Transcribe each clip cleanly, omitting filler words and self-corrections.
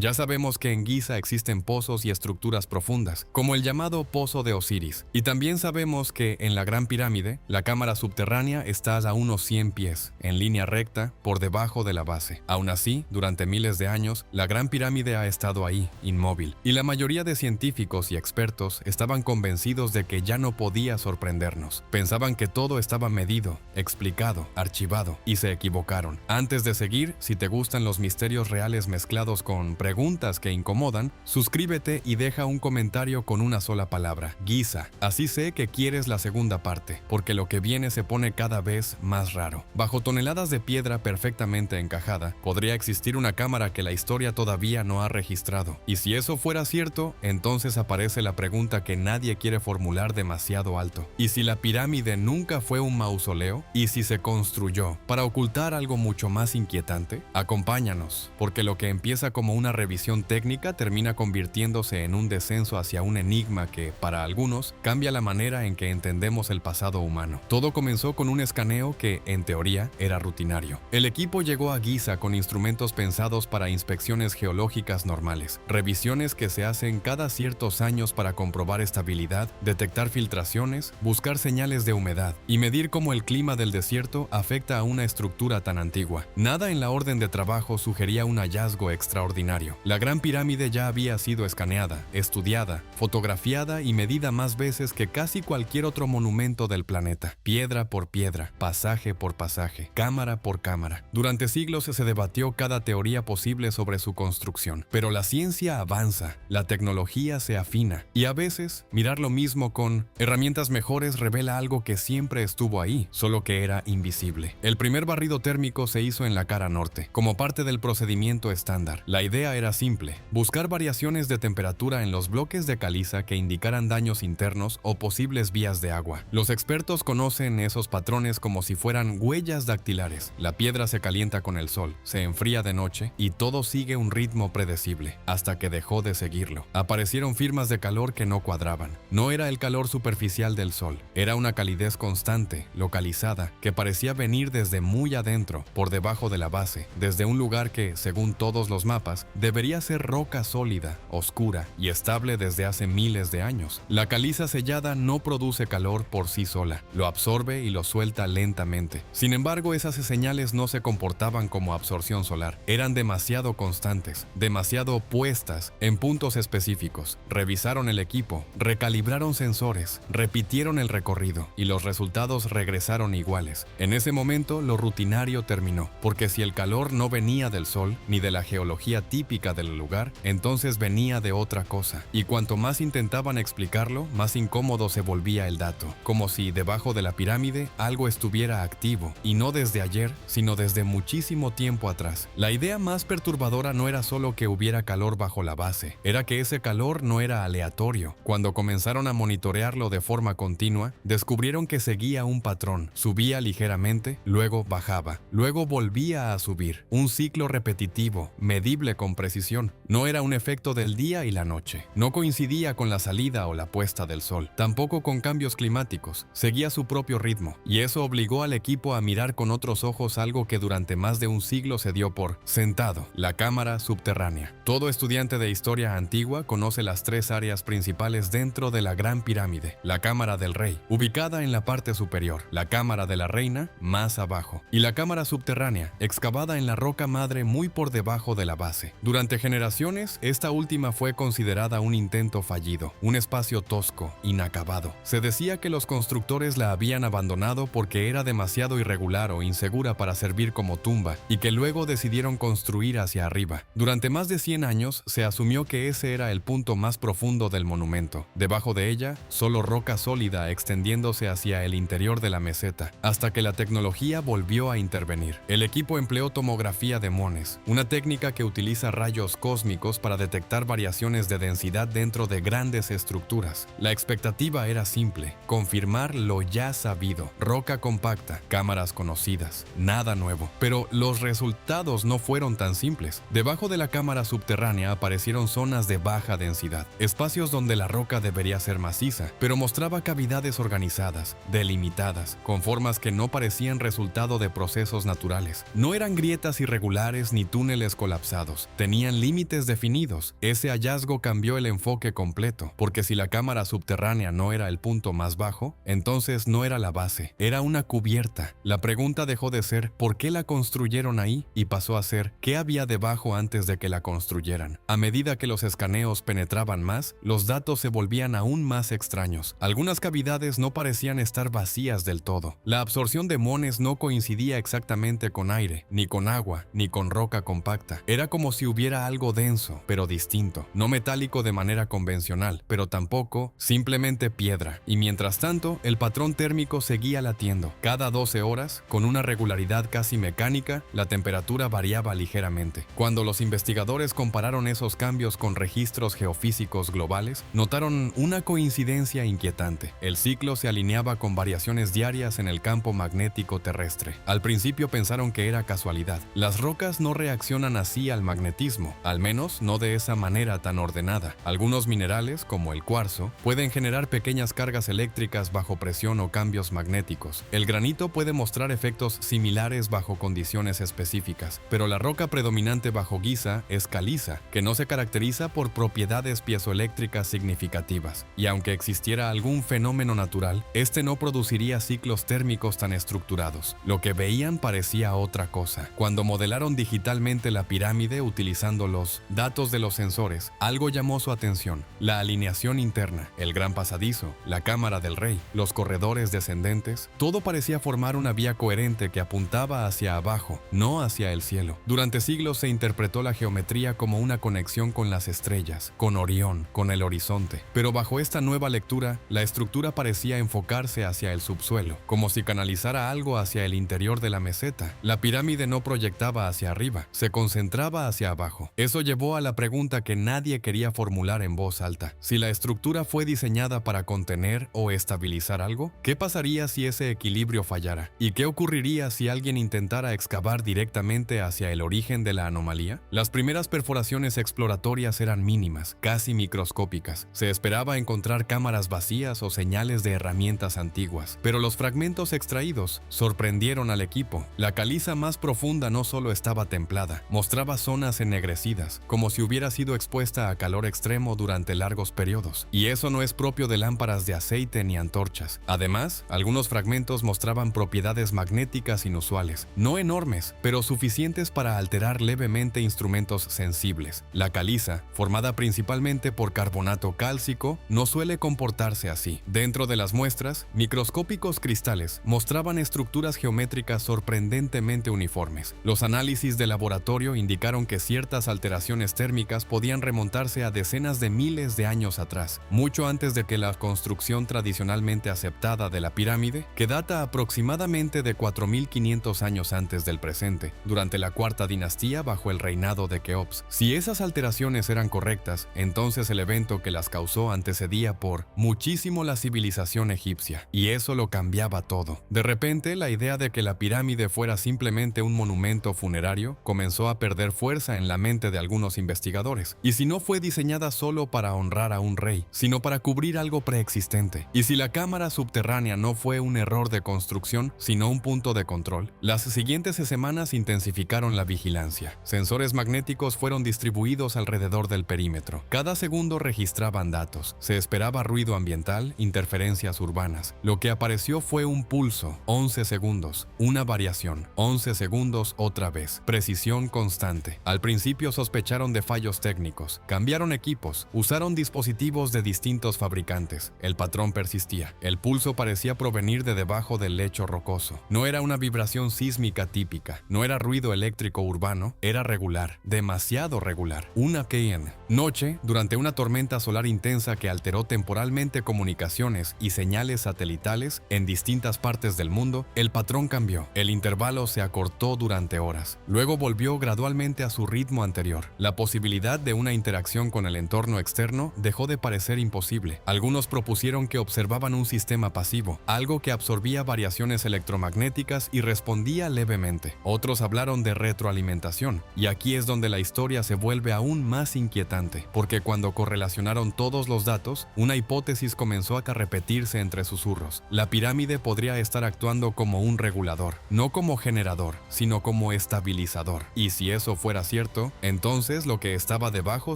Ya sabemos que en Giza existen pozos y estructuras profundas, como el llamado Pozo de Osiris, y también sabemos que en la Gran Pirámide, la cámara subterránea está a unos 100 pies, en línea recta, por debajo de la base. Aún así, durante miles de años, la Gran Pirámide ha estado ahí, inmóvil, y la mayoría de científicos y expertos estaban convencidos de que ya no podía sorprendernos. Pensaban que todo estaba medido, explicado, archivado, y se equivocaron. Antes de seguir, si te gustan los misterios reales mezclados con preguntas que incomodan, suscríbete y deja un comentario con una sola palabra: Giza. Así sé que quieres la segunda parte, porque lo que viene se pone cada vez más raro. Bajo toneladas de piedra perfectamente encajada, podría existir una cámara que la historia todavía no ha registrado. Y si eso fuera cierto, entonces aparece la pregunta que nadie quiere formular demasiado alto. ¿Y si la pirámide nunca fue un mausoleo? ¿Y si se construyó para ocultar algo mucho más inquietante? Acompáñanos, porque lo que empieza como una revisión técnica termina convirtiéndose en un descenso hacia un enigma que, para algunos, cambia la manera en que entendemos el pasado humano. Todo comenzó con un escaneo que, en teoría, era rutinario. El equipo llegó a Giza con instrumentos pensados para inspecciones geológicas normales, revisiones que se hacen cada ciertos años para comprobar estabilidad, detectar filtraciones, buscar señales de humedad y medir cómo el clima del desierto afecta a una estructura tan antigua. Nada en la orden de trabajo sugería un hallazgo extraordinario. La Gran Pirámide ya había sido escaneada, estudiada, fotografiada y medida más veces que casi cualquier otro monumento del planeta. Piedra por piedra, pasaje por pasaje, cámara por cámara. Durante siglos se debatió cada teoría posible sobre su construcción. Pero la ciencia avanza, la tecnología se afina, y a veces mirar lo mismo con herramientas mejores revela algo que siempre estuvo ahí, solo que era invisible. El primer barrido térmico se hizo en la cara norte, como parte del procedimiento estándar. La idea era simple: buscar variaciones de temperatura en los bloques de caliza que indicaran daños internos o posibles vías de agua. Los expertos conocen esos patrones como si fueran huellas dactilares. La piedra se calienta con el sol, se enfría de noche y todo sigue un ritmo predecible, hasta que dejó de seguirlo. Aparecieron firmas de calor que no cuadraban. No era el calor superficial del sol, era una calidez constante, localizada, que parecía venir desde muy adentro, por debajo de la base, desde un lugar que, según todos los mapas, debería ser roca sólida, oscura y estable desde hace miles de años. La caliza sellada no produce calor por sí sola, lo absorbe y lo suelta lentamente. Sin embargo, esas señales no se comportaban como absorción solar, eran demasiado constantes, demasiado puestas en puntos específicos. Revisaron el equipo, recalibraron sensores, repitieron el recorrido y los resultados regresaron iguales. En ese momento, lo rutinario terminó, porque si el calor no venía del sol ni de la geología típica del lugar, entonces venía de otra cosa. Y cuanto más intentaban explicarlo, más incómodo se volvía el dato, como si debajo de la pirámide algo estuviera activo, y no desde ayer, sino desde muchísimo tiempo atrás. La idea más perturbadora no era solo que hubiera calor bajo la base, era que ese calor no era aleatorio. Cuando comenzaron a monitorearlo de forma continua, descubrieron que seguía un patrón: subía ligeramente, luego bajaba, luego volvía a subir. Un ciclo repetitivo, medible con precisión. No era un efecto del día y la noche. No coincidía con la salida o la puesta del sol. Tampoco con cambios climáticos. Seguía su propio ritmo. Y eso obligó al equipo a mirar con otros ojos algo que durante más de un siglo se dio por sentado: la cámara subterránea. Todo estudiante de historia antigua conoce las tres áreas principales dentro de la Gran Pirámide. La cámara del rey, ubicada en la parte superior. La cámara de la reina, más abajo. Y la cámara subterránea, excavada en la roca madre muy por debajo de la base. Durante generaciones, esta última fue considerada un intento fallido, un espacio tosco, inacabado. Se decía que los constructores la habían abandonado porque era demasiado irregular o insegura para servir como tumba, y que luego decidieron construir hacia arriba. Durante más de 100 años, se asumió que ese era el punto más profundo del monumento. Debajo de ella, solo roca sólida extendiéndose hacia el interior de la meseta, hasta que la tecnología volvió a intervenir. El equipo empleó tomografía de mones, una técnica que utiliza rayos cósmicos para detectar variaciones de densidad dentro de grandes estructuras. La expectativa era simple: confirmar lo ya sabido. Roca compacta, cámaras conocidas, nada nuevo. Pero los resultados no fueron tan simples. Debajo de la cámara subterránea aparecieron zonas de baja densidad, espacios donde la roca debería ser maciza, pero mostraba cavidades organizadas, delimitadas, con formas que no parecían resultado de procesos naturales. No eran grietas irregulares ni túneles colapsados. Tenían tenían límites definidos. Ese hallazgo cambió el enfoque completo, porque si la cámara subterránea no era el punto más bajo, entonces no era la base, era una cubierta. La pregunta dejó de ser ¿por qué la construyeron ahí? Y pasó a ser ¿qué había debajo antes de que la construyeran? A medida que los escaneos penetraban más, los datos se volvían aún más extraños. Algunas cavidades no parecían estar vacías del todo. La absorción de mones no coincidía exactamente con aire, ni con agua, ni con roca compacta. Era como si hubiera algo denso, pero distinto. No metálico de manera convencional, pero tampoco simplemente piedra. Y mientras tanto, el patrón térmico seguía latiendo. Cada 12 horas, con una regularidad casi mecánica, la temperatura variaba ligeramente. Cuando los investigadores compararon esos cambios con registros geofísicos globales, notaron una coincidencia inquietante. El ciclo se alineaba con variaciones diarias en el campo magnético terrestre. Al principio pensaron que era casualidad. Las rocas no reaccionan así al magnetismo, al menos no de esa manera tan ordenada. Algunos minerales, como el cuarzo, pueden generar pequeñas cargas eléctricas bajo presión o cambios magnéticos. El granito puede mostrar efectos similares bajo condiciones específicas, pero la roca predominante bajo Giza es caliza, que no se caracteriza por propiedades piezoeléctricas significativas. Y aunque existiera algún fenómeno natural, este no produciría ciclos térmicos tan estructurados. Lo que veían parecía otra cosa. Cuando modelaron digitalmente la pirámide utilizando los datos de los sensores, algo llamó su atención: la alineación interna, el gran pasadizo, la cámara del rey, los corredores descendentes. Todo parecía formar una vía coherente que apuntaba hacia abajo, no hacia el cielo. Durante siglos se interpretó la geometría como una conexión con las estrellas, con Orión, con el horizonte. Pero bajo esta nueva lectura, la estructura parecía enfocarse hacia el subsuelo, como si canalizara algo hacia el interior de la meseta. La pirámide no proyectaba hacia arriba, se concentraba hacia abajo. Eso llevó a la pregunta que nadie quería formular en voz alta: si la estructura fue diseñada para contener o estabilizar algo, ¿qué pasaría si ese equilibrio fallara? ¿Y qué ocurriría si alguien intentara excavar directamente hacia el origen de la anomalía? Las primeras perforaciones exploratorias eran mínimas, casi microscópicas. Se esperaba encontrar cámaras vacías o señales de herramientas antiguas, pero los fragmentos extraídos sorprendieron al equipo. La caliza más profunda no solo estaba templada, mostraba zonas ennegrecidas, como si hubiera sido expuesta a calor extremo durante largos periodos. Y eso no es propio de lámparas de aceite ni antorchas. Además, algunos fragmentos mostraban propiedades magnéticas inusuales, no enormes, pero suficientes para alterar levemente instrumentos sensibles. La caliza, formada principalmente por carbonato cálcico, no suele comportarse así. Dentro de las muestras, microscópicos cristales mostraban estructuras geométricas sorprendentemente uniformes. Los análisis de laboratorio indicaron que ciertas alteraciones térmicas podían remontarse a decenas de miles de años atrás, mucho antes de que la construcción tradicionalmente aceptada de la pirámide, que data aproximadamente de 4500 años antes del presente, durante la cuarta dinastía bajo el reinado de Keops. Si esas alteraciones eran correctas, entonces el evento que las causó antecedía por muchísimo la civilización egipcia, y eso lo cambiaba todo. De repente, la idea de que la pirámide fuera simplemente un monumento funerario comenzó a perder fuerza en la mente de algunos investigadores. ¿Y si no fue diseñada solo para honrar a un rey, sino para cubrir algo preexistente? ¿Y si la cámara subterránea no fue un error de construcción, sino un punto de control? Las siguientes semanas intensificaron la vigilancia. Sensores magnéticos fueron distribuidos alrededor del perímetro. Cada segundo registraban datos. Se esperaba ruido ambiental, interferencias urbanas. Lo que apareció fue un pulso, 11 segundos, una variación, 11 segundos otra vez, precisión constante. Al principio sospecharon de fallos técnicos, cambiaron equipos, usaron dispositivos de distintos fabricantes. El patrón persistía. El pulso parecía provenir de debajo del lecho rocoso. No era una vibración sísmica típica, no era ruido eléctrico urbano, era regular, demasiado regular. Una km. Noche, durante una tormenta solar intensa que alteró temporalmente comunicaciones y señales satelitales en distintas partes del mundo, el patrón cambió. El intervalo se acortó durante horas. Luego volvió gradualmente a su ritmo anterior. La posibilidad de una interacción con el entorno externo dejó de parecer imposible. Algunos propusieron que observaban un sistema pasivo, algo que absorbía variaciones electromagnéticas y respondía levemente. Otros hablaron de retroalimentación, y aquí es donde la historia se vuelve aún más inquietante, porque cuando correlacionaron todos los datos, una hipótesis comenzó a repetirse entre susurros. La pirámide podría estar actuando como un regulador, no como generador, sino como estabilizador. Y si eso fuera cierto, corto, entonces lo que estaba debajo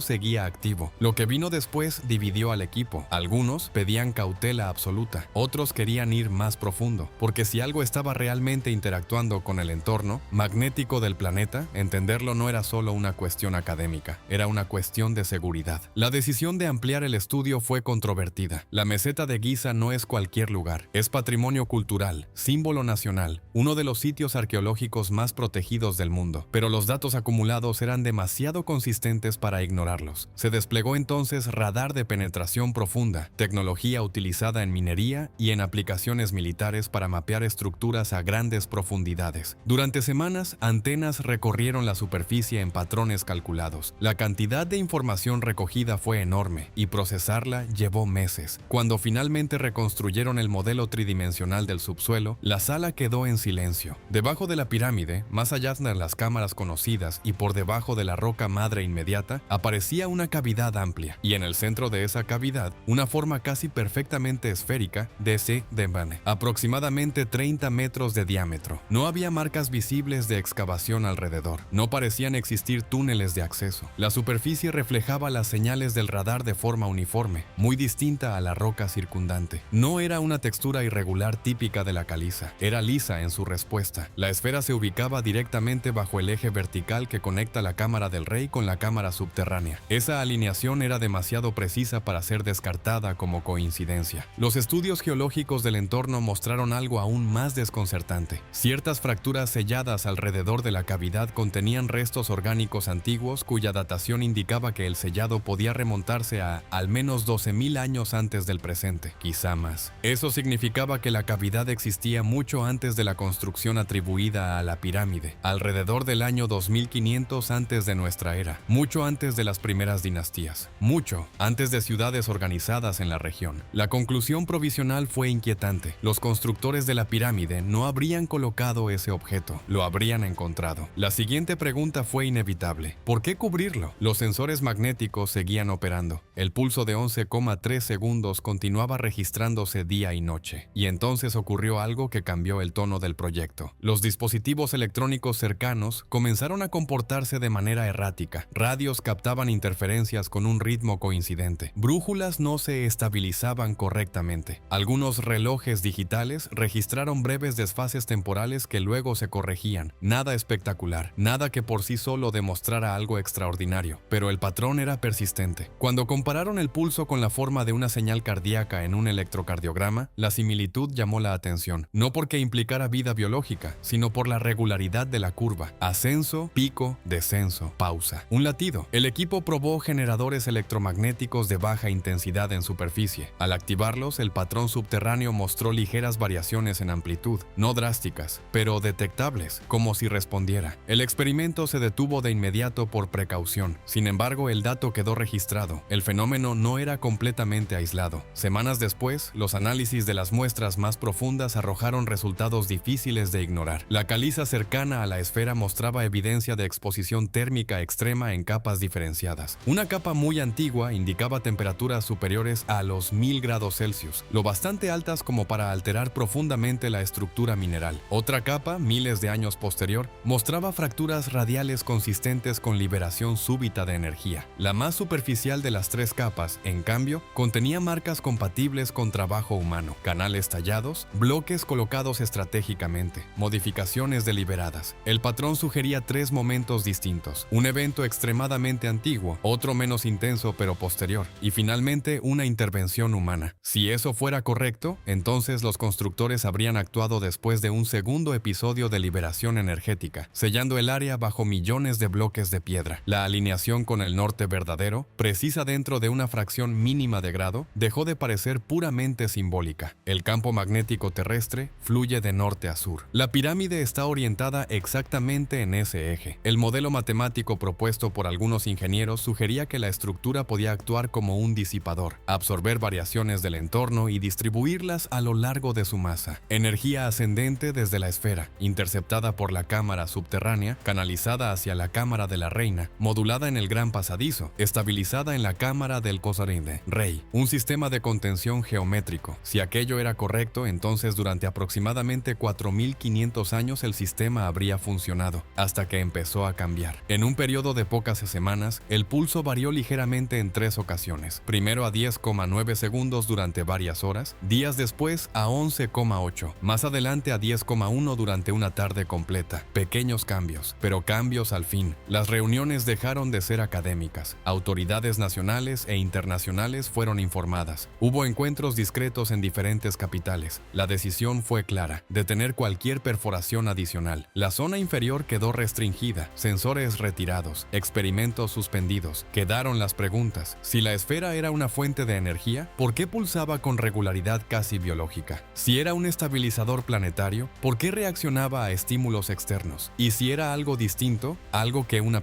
seguía activo. Lo que vino después dividió al equipo. Algunos pedían cautela absoluta, otros querían ir más profundo, porque si algo estaba realmente interactuando con el entorno magnético del planeta, entenderlo no era solo una cuestión académica, era una cuestión de seguridad. La decisión de ampliar el estudio fue controvertida. La meseta de Giza no es cualquier lugar, es patrimonio cultural, símbolo nacional, uno de los sitios arqueológicos más protegidos del mundo, pero los datos acumulados eran demasiado consistentes para ignorarlos. Se desplegó entonces radar de penetración profunda, tecnología utilizada en minería y en aplicaciones militares para mapear estructuras a grandes profundidades. Durante semanas, antenas recorrieron la superficie en patrones calculados. La cantidad de información recogida fue enorme y procesarla llevó meses. Cuando finalmente reconstruyeron el modelo tridimensional del subsuelo, la sala quedó en silencio. Debajo de la pirámide, más allá de las cámaras conocidas y por debajo de la roca madre inmediata, aparecía una cavidad amplia, y en el centro de esa cavidad, una forma casi perfectamente esférica de Dembane, aproximadamente 30 metros de diámetro. No había marcas visibles de excavación alrededor, no parecían existir túneles de acceso. La superficie reflejaba las señales del radar de forma uniforme, muy distinta a la roca circundante. No era una textura irregular típica de la caliza, era lisa en su respuesta. La esfera se ubicaba directamente bajo el eje vertical que conecta la cámara del rey con la cámara subterránea. Esa alineación era demasiado precisa para ser descartada como coincidencia. Los estudios geológicos del entorno mostraron algo aún más desconcertante. Ciertas fracturas selladas alrededor de la cavidad contenían restos orgánicos antiguos cuya datación indicaba que el sellado podía remontarse a al menos 12.000 años antes del presente, quizá más. Eso significaba que la cavidad existía mucho antes de la construcción atribuida a la pirámide, alrededor del año 2500 antes de nuestra era, mucho antes de las primeras dinastías, mucho antes de ciudades organizadas en la región. La conclusión provisional fue inquietante. Los constructores de la pirámide no habrían colocado ese objeto, lo habrían encontrado. La siguiente pregunta fue inevitable. ¿Por qué cubrirlo? Los sensores magnéticos seguían operando. El pulso de 11,3 segundos continuaba registrándose día y noche. Y entonces ocurrió algo que cambió el tono del proyecto. Los dispositivos electrónicos cercanos comenzaron a comportarse de manera errática. Radios captaban interferencias con un ritmo coincidente. Brújulas no se estabilizaban correctamente. Algunos relojes digitales registraron breves desfases temporales que luego se corregían. Nada espectacular, nada que por sí solo demostrara algo extraordinario, pero el patrón era persistente. Cuando compararon el pulso con la forma de una señal cardíaca en un electrocardiograma, la similitud llamó la atención, no porque implicara vida biológica, sino por la regularidad de la curva. Ascenso, pico, descenso, pausa. Un latido. El equipo probó generadores electromagnéticos de baja intensidad en superficie. Al activarlos, el patrón subterráneo mostró ligeras variaciones en amplitud, no drásticas, pero detectables, como si respondiera. El experimento se detuvo de inmediato por precaución. Sin embargo, el dato quedó registrado. El fenómeno no era completamente aislado. Semanas después, los análisis de las muestras más profundas arrojaron resultados difíciles de ignorar. La caliza cercana a la esfera mostraba evidencia de exposición térmica extrema en capas diferenciadas. Una capa muy antigua indicaba temperaturas superiores a los 1000 grados Celsius, lo bastante altas como para alterar profundamente la estructura mineral. Otra capa, miles de años posterior, mostraba fracturas radiales consistentes con liberación súbita de energía. La más superficial de las tres capas, en cambio, contenía marcas compatibles con trabajo humano, canales tallados, bloques colocados estratégicamente, modificaciones deliberadas. El patrón sugería tres momentos distintos: un evento extremadamente antiguo, otro menos intenso pero posterior, y finalmente una intervención humana. Si eso fuera correcto, entonces los constructores habrían actuado después de un segundo episodio de liberación energética, sellando el área bajo millones de bloques de piedra. La alineación con el norte verdadero, precisa dentro de una fracción mínima de grado, dejó de parecer puramente simbólica. El campo magnético terrestre fluye de norte a sur. La pirámide está orientada exactamente en ese eje. El modelo matemático propuesto por algunos ingenieros sugería que la estructura podía actuar como un disipador, absorber variaciones del entorno y distribuirlas a lo largo de su masa. Energía ascendente desde la esfera, interceptada por la cámara subterránea, canalizada hacia la cámara de la reina, modulada en el gran pasadizo, estabilizada en la cámara del Cosarinde, rey. Un sistema de contención geométrico. Si aquello era correcto, entonces durante aproximadamente 4500 años el sistema habría funcionado, hasta que empezó a cambiar. cambiar. En un periodo de pocas semanas, el pulso varió ligeramente en 3 ocasiones. Primero a 10,9 segundos durante varias horas, días después a 11,8, más adelante a 10,1 durante una tarde completa. Pequeños cambios, pero cambios al fin. Las reuniones dejaron de ser académicas. Autoridades nacionales e internacionales fueron informadas. Hubo encuentros discretos en diferentes capitales. La decisión fue clara: detener cualquier perforación adicional. La zona inferior quedó restringida, sensores retirados, experimentos suspendidos. Quedaron las preguntas. Si la esfera era una fuente de energía, ¿por qué pulsaba con regularidad casi biológica? Si era un estabilizador planetario, ¿por qué reaccionaba a estímulos externos? Y si era algo distinto, algo que una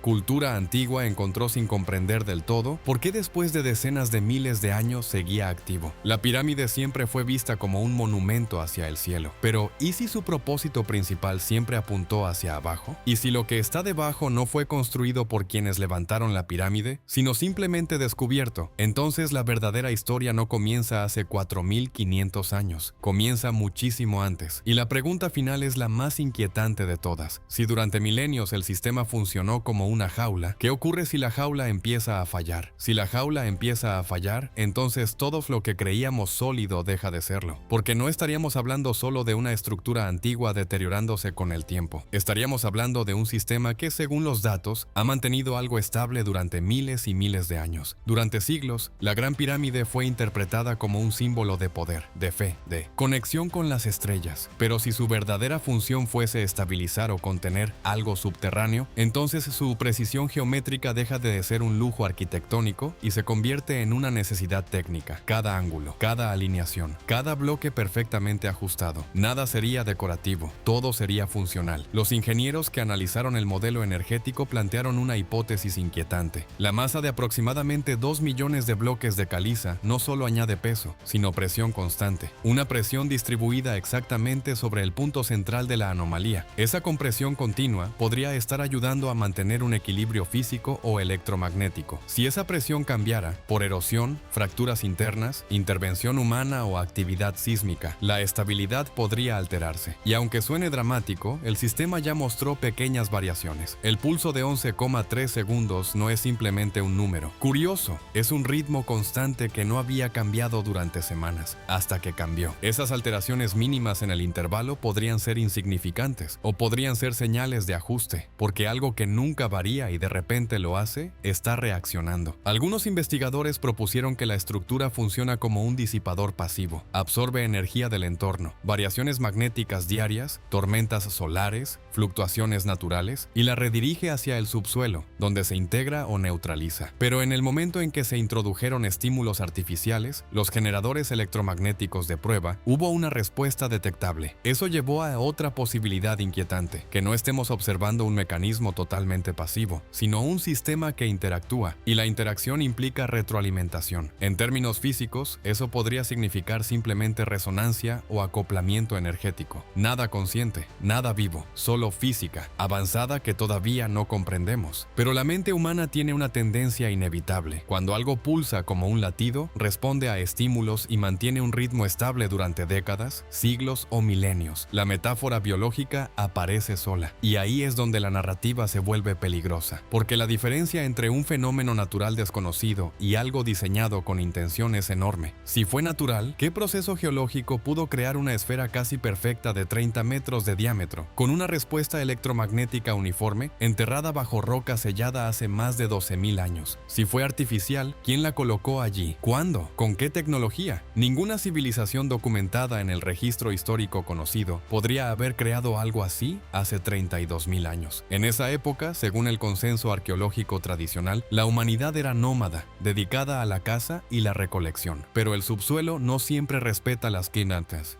cultura antigua encontró sin comprender del todo, ¿por qué después de decenas de miles de años seguía activo? La pirámide siempre fue vista como un monumento hacia el cielo. Pero, ¿y si su propósito principal siempre apuntó hacia abajo? ¿Y si lo que está debajo no fue construido por quienes levantaron la pirámide, sino simplemente descubierto? Entonces la verdadera historia no comienza hace 4500 años, comienza muchísimo antes. Y la pregunta final es la más inquietante de todas. Si durante milenios el sistema funcionó como una jaula, ¿qué ocurre si la jaula empieza a fallar? Si la jaula empieza a fallar, entonces todo lo que creíamos sólido deja de serlo, porque no estaríamos hablando solo de una estructura antigua deteriorándose con el tiempo. Estaríamos hablando de un sistema que, según los datos, ha mantenido algo estable durante miles y miles de años. Durante siglos, la Gran Pirámide fue interpretada como un símbolo de poder, de fe, de conexión con las estrellas. Pero si su verdadera función fuese estabilizar o contener algo subterráneo, entonces su precisión geométrica deja de ser un lujo arquitectónico y se convierte en una necesidad técnica. Cada ángulo, cada alineación, cada bloque perfectamente ajustado. Nada sería decorativo, todo sería funcional. Los ingenieros que analizaron el modelo energético plantearon una hipótesis inquietante. La masa de aproximadamente 2 millones de bloques de caliza no solo añade peso, sino presión constante. Una presión distribuida exactamente sobre el punto central de la anomalía. Esa compresión continua podría estar ayudando a mantener un equilibrio físico o electromagnético. Si esa presión cambiara por erosión, fracturas internas, intervención humana o actividad sísmica, la estabilidad podría alterarse. Y aunque suene dramático, el sistema ya mostró pequeñas variaciones. El pulso de 11,3 segundos no es simplemente un número. Curioso, es un ritmo constante que no había cambiado durante semanas, hasta que cambió. Esas alteraciones mínimas en el intervalo podrían ser insignificantes, o podrían ser señales de ajuste, porque algo que nunca varía y de repente lo hace, está reaccionando. Algunos investigadores propusieron que la estructura funciona como un disipador pasivo, absorbe energía del entorno, variaciones magnéticas diarias, tormentas solares, fluctuaciones naturales, y la redirige hacia el subsuelo, donde se integra o neutraliza. Pero en el momento en que se introdujeron estímulos artificiales, los generadores electromagnéticos de prueba, hubo una respuesta detectable. Eso llevó a otra posibilidad inquietante, que no estemos observando un mecanismo totalmente pasivo, sino un sistema que interactúa, y la interacción implica retroalimentación. En términos físicos, eso podría significar simplemente resonancia o acoplamiento energético. Nada consciente, nada vivo, solo física, avanzada que todavía no comprendemos. Pero la mente humana tiene una tendencia inevitable. Cuando algo pulsa como un latido, responde a estímulos y mantiene un ritmo estable durante décadas, siglos o milenios. La metáfora biológica aparece sola. Y ahí es donde la narrativa se vuelve peligrosa. Porque la diferencia entre un fenómeno natural desconocido y algo diseñado con intención es enorme. Si fue natural, ¿qué proceso geológico pudo crear una esfera casi perfecta de 30 metros de diámetro, con una respuesta electromagnética uniforme, enterrada bajo roca sellada hace más de 12.000 años? Si fue artificial, ¿quién la colocó allí? ¿Cuándo? ¿Con qué tecnología? Ninguna civilización documentada en el registro histórico conocido podría haber creado algo así hace 32.000 años. En esa época, según el consenso arqueológico tradicional, la humanidad era nómada, dedicada a la caza y la recolección. Pero el subsuelo no siempre respeta las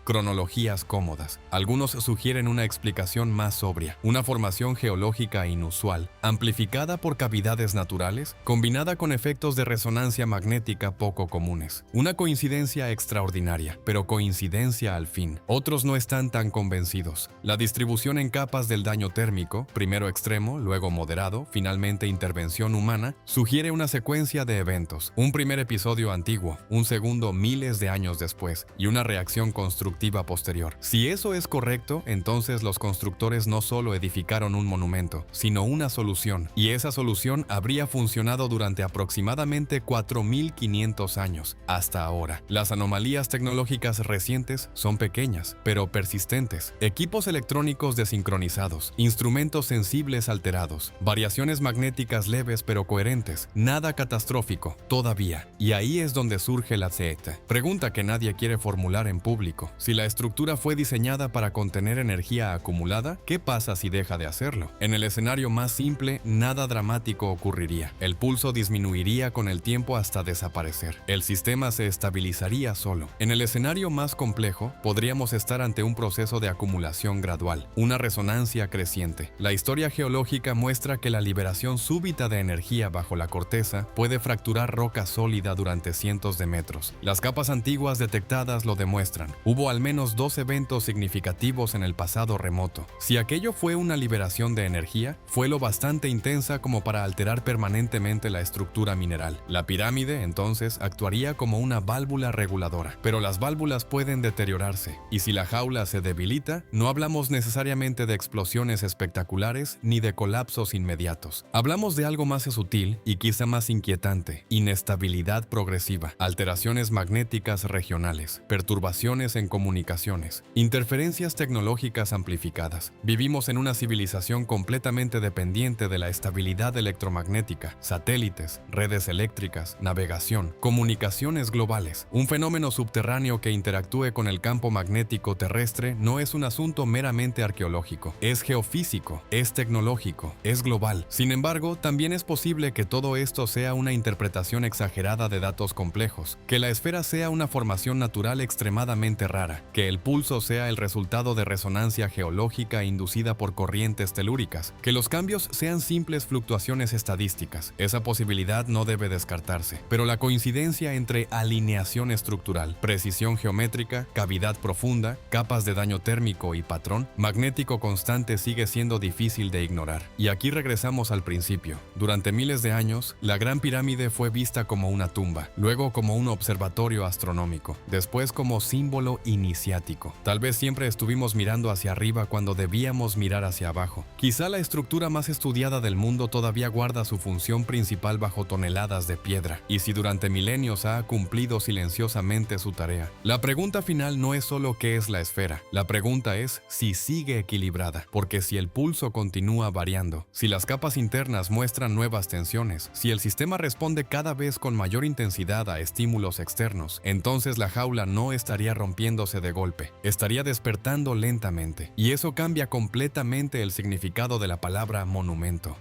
cronologías cómodas. Algunos sugieren una explicación más sobria, una formación geológica inusual, amplificada por cavidades naturales, combinada con efectos de resonancia magnética poco comunes. Una coincidencia extraordinaria, pero coincidencia al fin. Otros no están tan convencidos. La distribución en capas del daño térmico, primero extremo, luego moderado, finalmente intervención humana, sugiere una secuencia de eventos. Un primer episodio antiguo, un segundo miles de años después, y una reacción constructiva posterior. Si eso es correcto, entonces los constructores no solo edificaron un monumento, experimento, sino una solución, y esa solución habría funcionado durante aproximadamente 4500 años, hasta ahora. Las anomalías tecnológicas recientes son pequeñas, pero persistentes. Equipos electrónicos desincronizados, instrumentos sensibles alterados, variaciones magnéticas leves pero coherentes, nada catastrófico, todavía. Y ahí es donde surge la Z. Pregunta que nadie quiere formular en público. Si la estructura fue diseñada para contener energía acumulada, ¿qué pasa si deja de hacerlo? En el escenario más simple, nada dramático ocurriría. El pulso disminuiría con el tiempo hasta desaparecer. El sistema se estabilizaría solo. En el escenario más complejo, podríamos estar ante un proceso de acumulación gradual, una resonancia creciente. La historia geológica muestra que la liberación súbita de energía bajo la corteza puede fracturar roca sólida durante cientos de metros. Las capas antiguas detectadas lo demuestran. Hubo al menos 2 eventos significativos en el pasado remoto. Si aquello fue una liberación de energía, fue lo bastante intensa como para alterar permanentemente la estructura mineral. La pirámide, entonces, actuaría como una válvula reguladora. Pero las válvulas pueden deteriorarse, y si la jaula se debilita, no hablamos necesariamente de explosiones espectaculares ni de colapsos inmediatos. Hablamos de algo más sutil y quizá más inquietante: inestabilidad progresiva, alteraciones magnéticas regionales, perturbaciones en comunicaciones, interferencias tecnológicas amplificadas. Vivimos en una civilización completamente dependiente de la estabilidad electromagnética, satélites, redes eléctricas, navegación, comunicaciones globales. Un fenómeno subterráneo que interactúe con el campo magnético terrestre no es un asunto meramente arqueológico, es geofísico, es tecnológico, es global. Sin embargo, también es posible que todo esto sea una interpretación exagerada de datos complejos, que la esfera sea una formación natural extremadamente rara, que el pulso sea el resultado de resonancia geológica inducida por corrientes telúricas, que los cambios sean simples fluctuaciones estadísticas. Esa posibilidad no debe descartarse, pero la coincidencia entre alineación estructural, precisión geométrica, cavidad profunda, capas de daño térmico y patrón magnético constante sigue siendo difícil de ignorar. Y aquí regresamos al principio. Durante miles de años, la Gran Pirámide fue vista como una tumba, luego como un observatorio astronómico, después como símbolo iniciático. Tal vez siempre estuvimos mirando hacia arriba cuando debíamos mirar hacia abajo. Quizá la estructura más estudiada del mundo todavía guarda su función principal bajo toneladas de piedra, y si durante milenios ha cumplido silenciosamente su tarea. La pregunta final no es solo qué es la esfera, la pregunta es si sigue equilibrada, porque si el pulso continúa variando, si las capas internas muestran nuevas tensiones, si el sistema responde cada vez con mayor intensidad a estímulos externos, entonces la jaula no estaría rompiéndose de golpe, estaría despertando lentamente, y eso cambia completamente el significado de la palabra monumento.